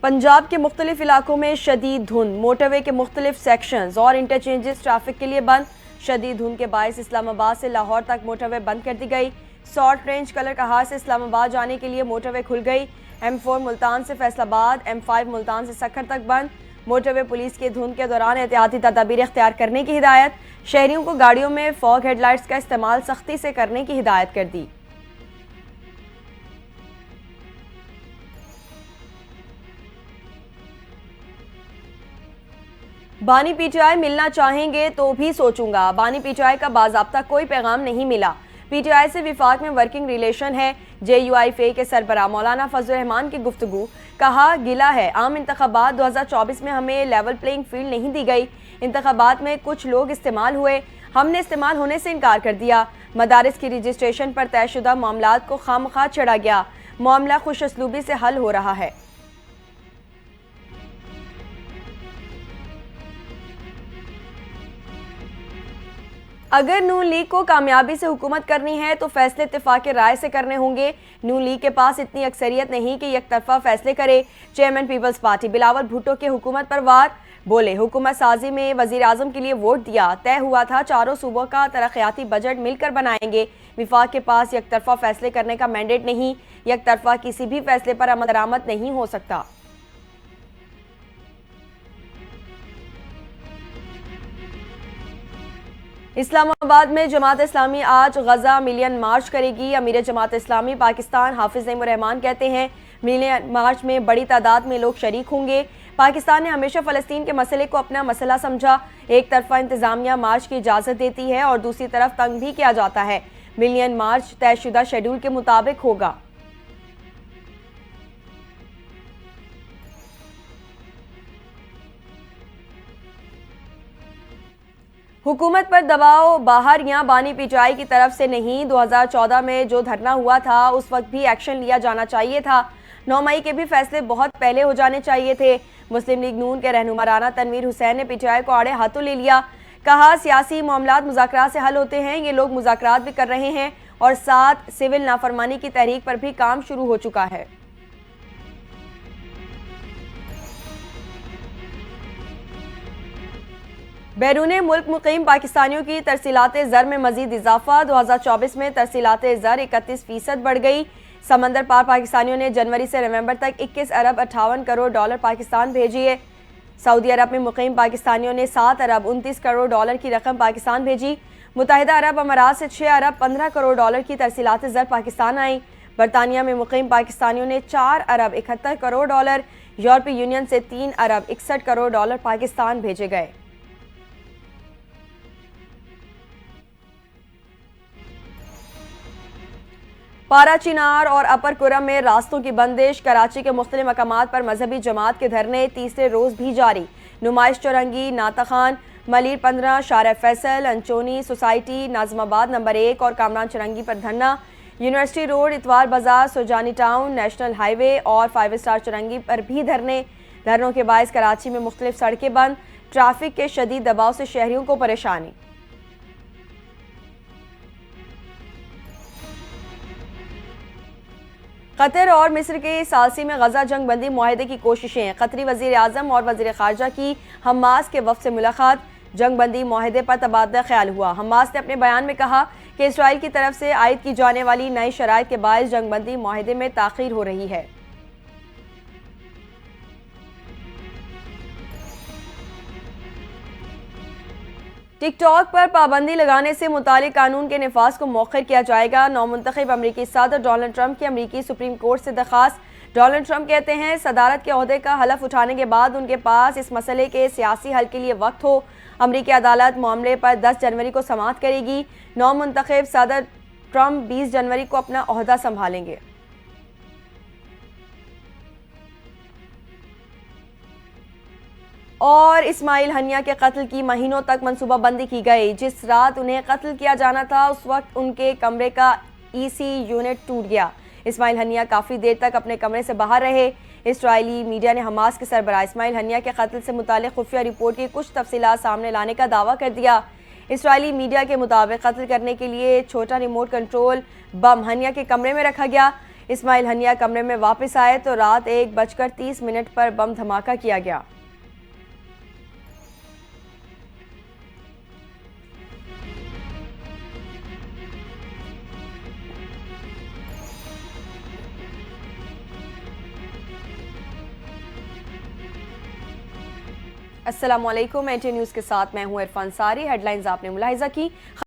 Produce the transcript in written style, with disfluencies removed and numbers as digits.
پنجاب کے مختلف علاقوں میں شدید دھند، موٹر وے کے مختلف سیکشنز اور انٹرچینجز ٹریفک کے لیے بند۔ شدید دھند کے باعث اسلام آباد سے لاہور تک موٹر وے بند کر دی گئی۔ سالٹ رینج کلر کہار سے اسلام آباد جانے کے لیے موٹر وے کھل گئی۔ M4 ملتان سے فیصل آباد، M5 ملتان سے سکھر تک بند۔ موٹر وے پولیس کے دھند کے دوران احتیاطی تدابیر اختیار کرنے کی ہدایت۔ شہریوں کو گاڑیوں میں فوگ ہیڈ لائٹس کا استعمال سختی سے کرنے کی ہدایت کر دی۔ بانی پی ٹی آئی ملنا چاہیں گے تو بھی سوچوں گا۔ بانی پی ٹی آئی کا باضابطہ کوئی پیغام نہیں ملا۔ پی ٹی آئی سے وفاق میں ورکنگ ریلیشن ہے۔ جے یو آئی فے کے سربراہ مولانا فضل الرحمان کی گفتگو۔ کہا گلہ ہے عام انتخابات 2024 میں ہمیں لیول پلینگ فیلڈ نہیں دی گئی۔ انتخابات میں کچھ لوگ استعمال ہوئے، ہم نے استعمال ہونے سے انکار کر دیا۔ مدارس کی رجسٹریشن پر طے شدہ معاملات کو خواہ مخواہ چھڑا گیا۔ معاملہ خوش اسلوبی سے حل ہو رہا ہے۔ اگر نون لیگ کو کامیابی سے حکومت کرنی ہے تو فیصلے اتفاق رائے سے کرنے ہوں گے۔ نون لیگ کے پاس اتنی اکثریت نہیں کہ یک طرفہ فیصلے کرے۔ Chairman peoples party Bilawal Bhutto کے حکومت پر وار۔ بولے حکومت سازی میں وزیر اعظم کے لیے ووٹ دیا، طے ہوا تھا چاروں صوبوں کا ترقیاتی بجٹ مل کر بنائیں گے۔ وفاق کے پاس یک طرفہ فیصلے کرنے کا مینڈیٹ نہیں، یک طرفہ کسی بھی فیصلے پر عمل درآمد نہیں ہو سکتا۔ اسلام آباد میں جماعت اسلامی آج غزہ ملین مارچ کرے گی۔ امیر جماعت اسلامی پاکستان حافظ نعیم الرحمان کہتے ہیں ملین مارچ میں بڑی تعداد میں لوگ شریک ہوں گے۔ پاکستان نے ہمیشہ فلسطین کے مسئلے کو اپنا مسئلہ سمجھا۔ ایک طرفہ انتظامیہ مارچ کی اجازت دیتی ہے اور دوسری طرف تنگ بھی کیا جاتا ہے۔ ملین مارچ طے شدہ شیڈول کے مطابق ہوگا۔ حکومت پر دباؤ باہر یا بانی پی ٹی آئی کی طرف سے نہیں۔ 2014 میں جو دھرنا ہوا تھا اس وقت بھی ایکشن لیا جانا چاہیے تھا۔ 9 مئی کے بھی فیصلے بہت پہلے ہو جانے چاہیے تھے۔ مسلم لیگ نون کے رہنما رانا تنویر حسین نے پی ٹی آئی کو آڑے ہاتھوں لے لیا۔ کہا سیاسی معاملات مذاکرات سے حل ہوتے ہیں، یہ لوگ مذاکرات بھی کر رہے ہیں اور ساتھ سول نافرمانی کی تحریک پر بھی کام شروع ہو چکا ہے۔ بیرون ملک مقیم پاکستانیوں کی ترسیلات زر میں مزید اضافہ۔ 2024 میں ترسیلات زر 31% بڑھ گئی۔ سمندر پار پاکستانیوں نے جنوری سے نومبر تک 21 ارب 58 کروڑ ڈالر پاکستان بھیجی۔ سعودی عرب میں مقیم پاکستانیوں نے 7 ارب 29 کروڑ ڈالر کی رقم پاکستان بھیجی۔ متحدہ عرب امارات سے 6 ارب 15 کروڑ ڈالر کی ترسیلات زر پاکستان آئیں۔ برطانیہ میں مقیم پاکستانیوں نے 4 ارب 71 کروڑ ڈالر، یورپی یونین سے 3 ارب 61 کروڑ ڈالر پاکستان بھیجے گئے۔ پارا چنار اور اپر کرم میں راستوں کی بندش۔ کراچی کے مختلف مقامات پر مذہبی جماعت کے دھرنے تیسرے روز بھی جاری۔ نمائش چورنگی، ناطا خان، ملیر 15، شارع فیصل، انچونی سوسائٹی، ناظم آباد نمبر 1 اور کامران چرنگی پر دھرنا۔ یونیورسٹی روڈ، اتوار بازار، سوجانی ٹاؤن، نیشنل ہائی وے اور 5 اسٹار چرنگی پر بھی دھرنے۔ دھرنوں کے باعث کراچی میں مختلف سڑکیں بند، ٹریفک کے شدید دباؤ سے شہریوں کو پریشانی۔ قطر اور مصر کے ثالثی میں غزہ جنگ بندی معاہدے کی کوششیں۔ قطری وزیر اعظم اور وزیر خارجہ کی حماس کے وفد سے ملاقات۔ جنگ بندی معاہدے پر تبادلہ خیال ہوا۔ حماس نے اپنے بیان میں کہا کہ اسرائیل کی طرف سے عائد کی جانے والی نئی شرائط کے باعث جنگ بندی معاہدے میں تاخیر ہو رہی ہے۔ ٹک ٹاک پر پابندی لگانے سے متعلق قانون کے نفاذ کو مؤخر کیا جائے گا۔ نومنتخب امریکی صدر ڈونلڈ ٹرمپ کی امریکی سپریم کورٹ سے درخواست۔ ڈونلڈ ٹرمپ کہتے ہیں صدارت کے عہدے کا حلف اٹھانے کے بعد ان کے پاس اس مسئلے کے سیاسی حل کے لیے وقت ہو۔ امریکی عدالت معاملے پر 10 جنوری کو سماعت کرے گی۔ نومنتخب صدر ٹرمپ 20 جنوری کو اپنا عہدہ سنبھالیں گے۔ اور اسماعیل ہنیہ کے قتل کی مہینوں تک منصوبہ بندی کی گئی۔ جس رات انہیں قتل کیا جانا تھا اس وقت ان کے کمرے کا ای سی یونٹ ٹوٹ گیا۔ اسماعیل ہنیہ کافی دیر تک اپنے کمرے سے باہر رہے۔ اسرائیلی میڈیا نے حماس کے سربراہ اسماعیل ہنیہ کے قتل سے متعلق خفیہ رپورٹ کی کچھ تفصیلات سامنے لانے کا دعویٰ کر دیا۔ اسرائیلی میڈیا کے مطابق قتل کرنے کے لیے چھوٹا ریموٹ کنٹرول بم ہنیہ کے کمرے میں رکھا گیا۔ اسماعیل ہنیہ کمرے میں واپس آئے تو رات 1:30 پر بم دھماکہ کیا گیا۔ السلام علیکم، NTA نیوز کے ساتھ میں ہوں عرفان ساری۔ ہیڈ لائنز آپ نے ملاحظہ کی۔